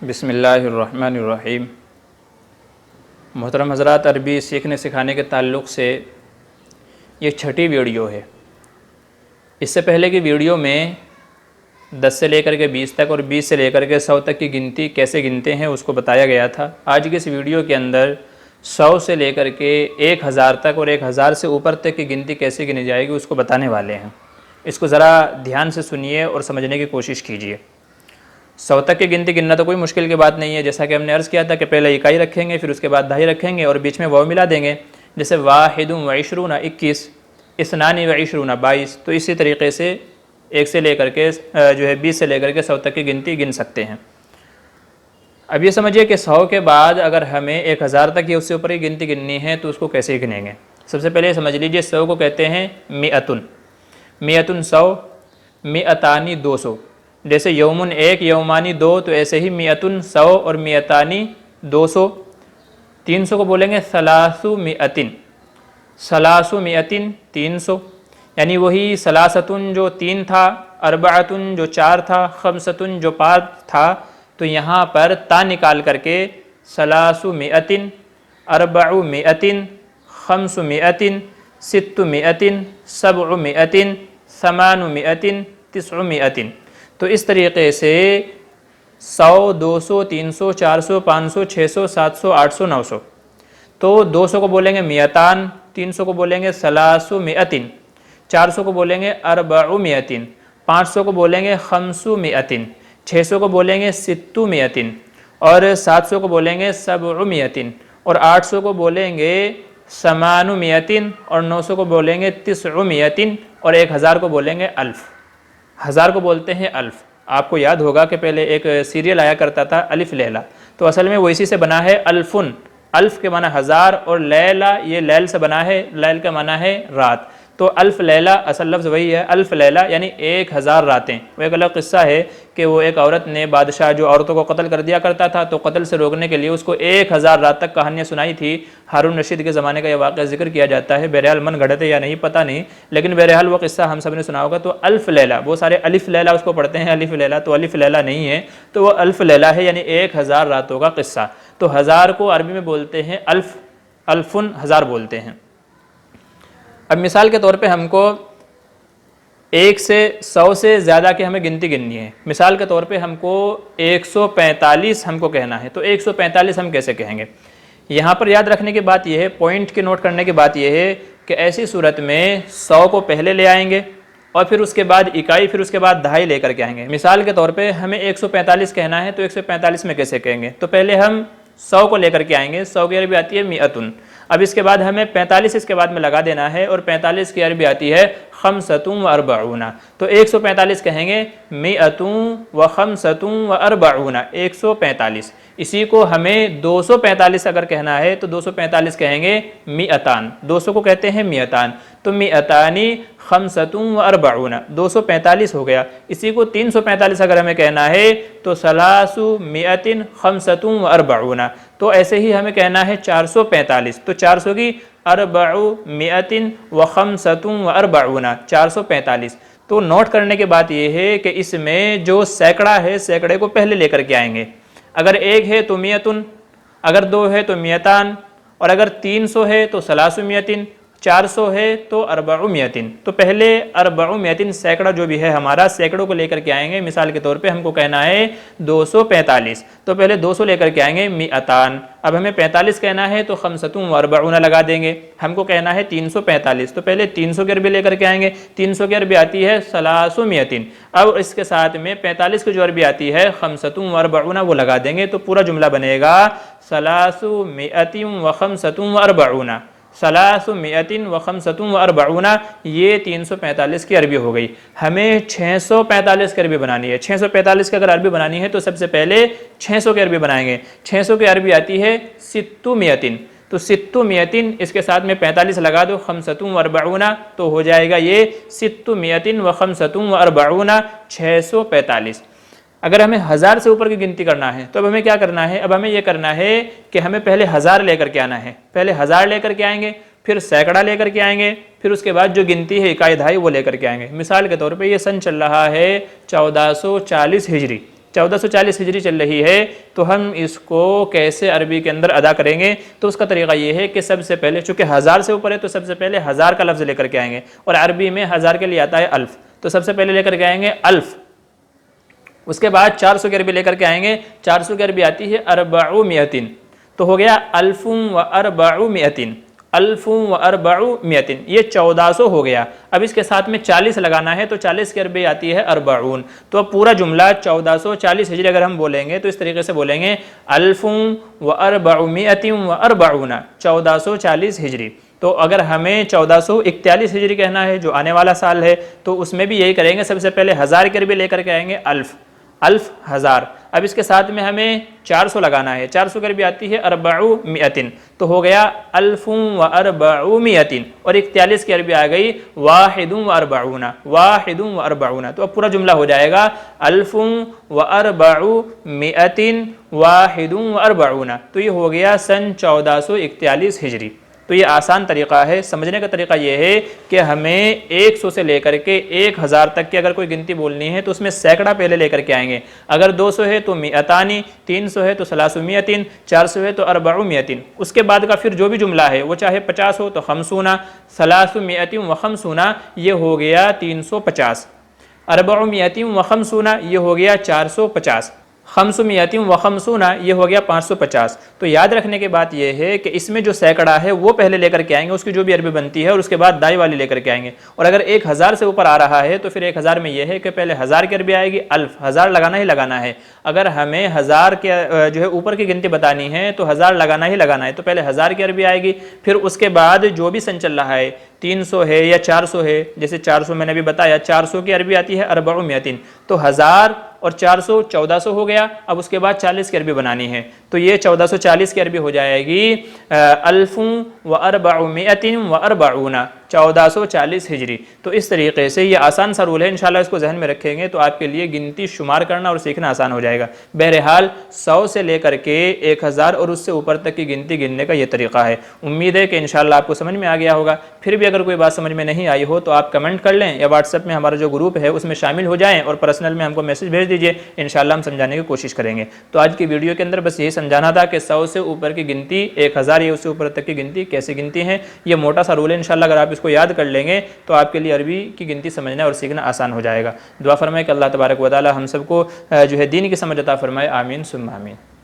بسم اللہ الرحمن الرحیم۔ محترم حضرات، عربی سیکھنے سکھانے کے تعلق سے یہ چھٹی ویڈیو ہے۔ اس سے پہلے کی ویڈیو میں 10 سے لے کر کے 20 تک اور 20 سے لے کر کے 100 تک کی گنتی کیسے گنتے ہیں اس کو بتایا گیا تھا۔ آج کی اس ویڈیو کے اندر 100 سے لے کر کے 1000 تک اور 1000 سے اوپر تک کی گنتی کیسے گنی جائے گی اس کو بتانے والے ہیں۔ اس کو ذرا دھیان سے سنیے اور سمجھنے کی کوشش کیجیے۔ 100 تک کی گنتی گننا تو کوئی مشکل کی بات نہیں ہے، جیسا کہ ہم نے عرض کیا تھا کہ پہلے اکائی رکھیں گے، پھر اس کے بعد دہائی رکھیں گے اور بیچ میں واو ملا دیں گے، جیسے واحد و عشرون 21، اثنان و عشرون 22۔ تو اسی طریقے سے 1 سے لے کر کے 20 سے لے کر کے 100 تک کی گنتی گن سکتے ہیں۔ اب یہ سمجھیے کہ 100 کے بعد اگر ہمیں 1000 تک یا اس سے اوپر کی گنتی گننی ہے تو اس کو کیسے گنیں گے؟ سب سے پہلے سمجھ لیجیے 100 کو کہتے ہیں مئتن، مئتن 100، مئتانی 200۔ جیسے یومن 1، یومانی 2، تو ایسے ہی مئتن 100 اور مئتانی 200۔ 300 کو بولیں گے ثلاث مئتن، ثلاث مئتن 300، یعنی وہی ثلاثتن جو 3 تھا، اربعتن جو 4 تھا، خمستن جو 5 تھا، تو یہاں پر تا نکال کر کے ثلاث مئتن، اربع مئتن، خمس مئتن، ست مئتن، سبع مئتن، ثمان مئتن، تسع مئتن۔ تو اس طریقے سے 100، 200، 300، 400، 500، 600، 700، 800، 900۔ تو 200 کو بولیں گے مئتان، 300 کو بولیں گے ثلاث مئتن، 400 کو بولیں گے اربع مئتن، 500 کو بولیں گے خمس مئتن، 600 کو بولیں گے ست مئتن، اور 700 کو بولیں گے سبع مئتن، اور 800 کو بولیں گے ثمان مئتن، اور 900 کو بولیں گے تسع مئتن، اور 1000 کو بولیں گے الف۔ 1000 کو بولتے ہیں الف۔ آپ کو یاد ہوگا کہ پہلے ایک سیریل آیا کرتا تھا الف لیلہ، تو اصل میں وہ اسی سے بنا ہے الفن۔ الف کے معنی 1000 اور لیلہ یہ لیل سے بنا ہے، لیل کا معنی ہے رات۔ تو الف لیلہ اصل لفظ وہی ہے، الف لیلہ یعنی 1000 راتیں۔ وہ ایک الگ قصہ ہے کہ وہ ایک عورت نے بادشاہ جو عورتوں کو قتل کر دیا کرتا تھا تو قتل سے روکنے کے لیے اس کو 1000 رات تک کہانیاں سنائی تھی۔ ہارون رشید کے زمانے کا یہ واقعہ ذکر کیا جاتا ہے، بہرحال من گھڑت ہے یا نہیں پتہ نہیں، لیکن بہرحال وہ قصہ ہم سب نے سنا ہوگا۔ تو الف لیلہ، وہ سارے الف لیلہ اس کو پڑھتے ہیں الف لیلہ، تو الف لیلہ نہیں ہے، تو وہ الف لیلہ ہے یعنی 1000 راتوں کا قصہ۔ تو 1000 کو عربی میں بولتے ہیں الف، الفن 1000 بولتے ہیں۔ اب مثال کے طور پہ ہم کو 1 سے 100 سے زیادہ کی ہمیں گنتی گننی ہے۔ مثال کے طور پہ ہم کو 145 ہم کو کہنا ہے، تو 145 ہم کیسے کہیں گے؟ یہاں پر یاد رکھنے کی بات یہ ہے، پوائنٹ کی نوٹ کرنے کی بات یہ ہے کہ ایسی صورت میں 100 کو پہلے لے آئیں گے اور پھر اس کے بعد اکائی، پھر اس کے بعد دہائی لے کر کے آئیں گے۔ مثال کے طور پہ ہمیں 145 کہنا ہے، تو 145 میں کیسے کہیں گے؟ تو پہلے ہم 100 کو لے کر کے آئیں گے، 100 کی عربی آتی ہے مئتن۔ اب اس کے بعد ہمیں 45 اس کے بعد میں لگا دینا ہے، اور 45 کی عربی آتی ہے خمسۃ و اربعون۔ تو 145 کہیں گے مئۃ و خمسۃ و اربعون، 145۔ اسی کو ہمیں 245 اگر کہنا ہے تو 245 کہیں گے مئتان، 200 کو کہتے ہیں مئتان، تو مئتانی خمسۃ و اربعون، 245 ہو گیا۔ اسی کو 345 اگر ہمیں کہنا ہے تو ثلاث مئۃ خمسۃ و اربعون۔ تو ایسے ہی ہمیں کہنا ہے 445، تو 400 کی اربع مئۃ و خمسۃ و اربعون، 445۔ تو نوٹ کرنے کی بات یہ ہے کہ اس میں جو سینکڑا ہے، سینکڑے کو پہلے لے کر کے آئیں گے۔ اگر 1 ہے تو مئتن، اگر 2 ہے تو مئتان، اور اگر 300 ہے تو ثلاث مئتن، 400 ہے تو اربع مئتن۔ تو پہلے اربع مئتن سینکڑا جو بھی ہے ہمارا، سینکڑوں کو لے کر کے آئیں گے۔ مثال کے طور پہ ہم کو کہنا ہے 245، تو پہلے 200 لے کر کے آئیں گے مئتان۔ اب ہمیں 45 کہنا ہے تو خمسۃ و اربعون لگا دیں گے۔ ہم کو کہنا ہے 345، تو پہلے 300 کی عربی لے کر کے آئیں گے۔ 300 کی عربی آتی ہے ثلاث مئتن، اب اس کے ساتھ میں 45 کی جو عربی آتی ہے خمسۃ و اربعون وہ لگا دیں گے، تو پورا جملہ بنے گا ثلاث مئۃ و خمسۃ و اربعون، ثلاث مئۃ و خمسۃ و اربعون۔ یہ 345 کی عربی ہو گئی۔ ہمیں 645 کی عربی بنانی ہے۔ 645 کی اگر عربی بنانی ہے تو سب سے پہلے 600 کی عربی بنائیں گے۔ 600 کی عربی آتی ہے ست مئتن، تو ست مئتن اس کے ساتھ میں 45 لگا دو، خمسۃ و اربعون، تو ہو جائے گا یہ ست مئتن و خمسۃ و اربعون، 645۔ اگر ہمیں 1000 سے اوپر کی گنتی کرنا ہے تو اب ہمیں کیا کرنا ہے؟ اب ہمیں یہ کرنا ہے کہ ہمیں پہلے 1000 لے کر کے آنا ہے، پہلے 1000 لے کر کے آئیں گے، پھر سینکڑا لے کر کے آئیں گے، پھر اس کے بعد جو گنتی ہے اکائی دہائی وہ لے کر کے آئیں گے۔ مثال کے طور پہ یہ سن چل رہا ہے 1440 ہجری، 1440 ہجری چل رہی ہے تو ہم اس کو کیسے عربی کے اندر ادا کریں گے؟ تو اس کا طریقہ یہ ہے کہ سب سے پہلے چونکہ 1000 سے اوپر ہے تو سب سے پہلے 1000 کا لفظ لے کر کے آئیں گے، اور عربی میں 1000 کے لیے آتا ہے الف، تو سب سے پہلے لے کر کے آئیں گے الف، اس کے بعد 400 کی عربی لے کر کے آئیں گے، 400 کی عربی آتی ہے 400، تو ہو گیا 1400، 1400، یہ 1400 ہو گیا۔ اب اس کے ساتھ میں 40 لگانا ہے تو 40 کی عربی آتی ہے 40، تو اب پورا جملہ 1440 ہجری اگر ہم بولیں گے تو اس طریقے سے بولیں گے 1440، 1440 ہجری۔ تو اگر ہمیں 1441 ہجری کہنا ہے جو آنے والا سال ہے تو اس میں بھی یہی کریں گے، سب سے پہلے 1000 کی عربی لے کر کے آئیں گے الف، 1000، اب اس کے ساتھ میں ہمیں 400 لگانا ہے، 400 کی عربی آتی ہے 400، تو ہو گیا 1400، اور 41 کی عربی آ گئی 41، 41، تو اب پورا جملہ ہو جائے گا 1441، تو یہ ہو گیا سن 1441 ہجری۔ تو یہ آسان طریقہ ہے، سمجھنے کا طریقہ یہ ہے کہ ہمیں 100 سے لے کر کے 1000 تک کی اگر کوئی گنتی بولنی ہے تو اس میں سینکڑا پہلے لے کر کے آئیں گے، اگر 200 ہے تو 200، 300 ہے تو 300، 400 ہے تو 400، اس کے بعد کا پھر جو بھی جملہ ہے وہ چاہے 50 ہو تو 50، 350، یہ ہو گیا 350، 450، یہ ہو گیا 450، 550، یہ ہو گیا 550۔ تو یاد رکھنے کی بات یہ ہے کہ اس میں جو سینکڑا ہے وہ پہلے لے کر کے آئیں گے، اس کی جو بھی عربی بنتی ہے، اور اس کے بعد دائی والی لے کر کے آئیں گے، اور اگر 1000 سے اوپر آ رہا ہے تو پھر 1000 میں یہ ہے کہ پہلے 1000 کی عربی آئے گی الف، 1000 لگانا ہی لگانا ہے، اگر ہمیں 1000 کے جو ہے اوپر کی گنتی بتانی ہے تو 1000 لگانا ہی لگانا ہے، تو پہلے 1000 کی عربی آئے گی، پھر اس کے بعد جو بھی سن چل رہا ہے 300 ہے یا 400 ہے، جیسے 400 میں نے بھی بتایا 400 کی عربی آتی ہے 400، تو 1000 اور 400 1400 ہو گیا، اب اس کے بعد 40 کی عربی بنانی ہے، تو یہ 1440 کی عربی ہو جائے گی 1440، 1440 ہجری۔ تو اس طریقے سے یہ آسان سا رول ہے، انشاءاللہ اس کو ذہن میں رکھیں گے تو آپ کے لیے گنتی شمار کرنا اور سیکھنا آسان ہو جائے گا۔ بہرحال 100 سے لے کر کے 1000 اور اس سے اوپر تک کی گنتی گننے کا یہ طریقہ ہے۔ امید ہے کہ انشاءاللہ آپ کو سمجھ میں آ گیا ہوگا، پھر بھی اگر کوئی بات سمجھ میں نہیں آئی ہو تو آپ کمنٹ کر لیں یا واٹس ایپ میں ہمارا جو گروپ ہے اس میں شامل ہو جائیں اور پرسنل میں ہم کو میسج بھیج دیجئے، انشاءاللہ ہم سمجھانے کی کوشش کریں گے۔ تو آج کی ویڈیو کے اندر بس یہی سمجھانا تھا کہ 100 سے اوپر کی گنتی، 1000 یا اس سے اوپر تک کی گنتی کیسے گنتی ہیں، یہ موٹا سا رول ہے، انشاءاللہ اگر آپ اس کو یاد کر لیں گے تو آپ کے لیے عربی کی گنتی سمجھنا اور سیکھنا آسان ہو جائے گا۔ دعا فرمائے کہ اللہ تبارک و تعالی ہم سب کو جو ہے دین کی سمجھ عطا فرمائے، آمین ثم آمین۔